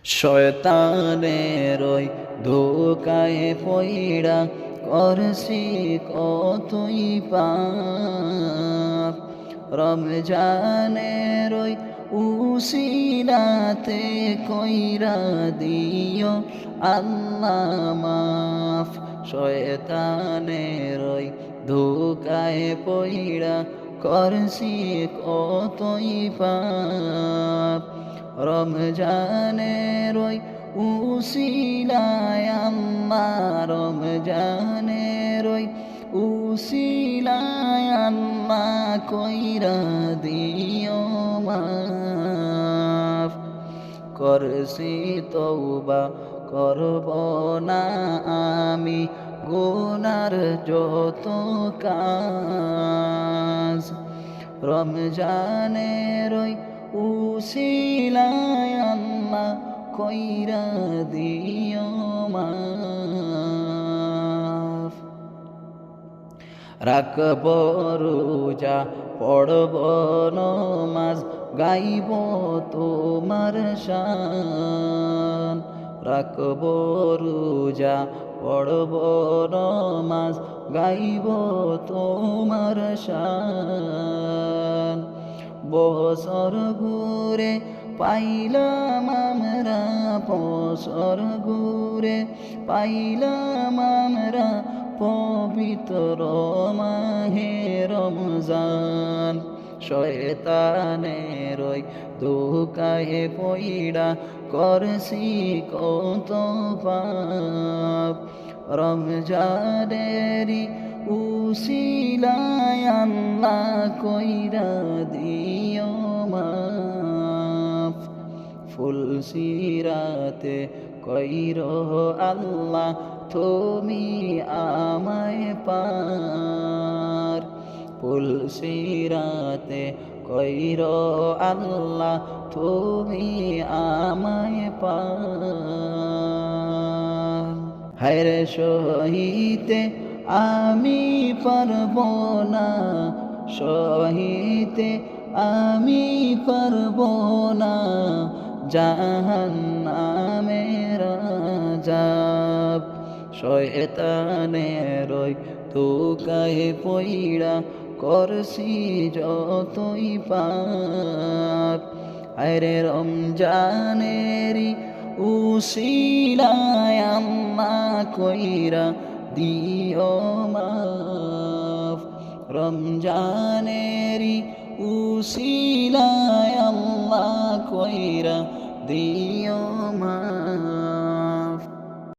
শয়তানের ওই ধোকায় পইড়া করছি কতই পাপ। রমজানের ওই উসিলাতে কইরা দিও আল্লাহ মাফ। শয়তানের ওই ধোকায় পইড়া করছি কতই পাপ। রমজানের ওই উসিলায় আল্লাহ, রমজানের ওই উসিলায় আল্লাহ কইরা দিও মাফ। করছি তওবা করব না আমি গুনার যত কাজ। রমজানের ওই উসিলায় আল্লাহ কইরা দিও মাফ। রাখব রোজা পড়ব নমাজ গাইব তোমার শান। রাখব রোজা পড়ব নমাজ গাইব তোমার শান। বছর ঘুরে পাইলাম আমরা, বছর ঘুরে পাইলাম আমরা পবিত্র মাহে রমজান। শয়তানের ওই ধোকায় পইড়া করছি কত পাপ। রমজানেরই উসিলায় আল্লাহ কইরা দিও মাফ। ফুলসিরাতে কইর আল্লাহ তুমি আমায় পার। ফুলসিরাতে কইর আল্লাহ তুমি আমায় পার। হায়রে সহিতে আমি পারব না, সহিতে আমি পারব না জাহান্নামের আযাব। শয়তানের ওই ধোকায় পইড়া করছি যতই পাপ। আরে রমজানেরই উসিলায় আল্লাহ কইরা দিও মাফ। রমজানেরই উসিলায় আল্লাহ কইরা দিও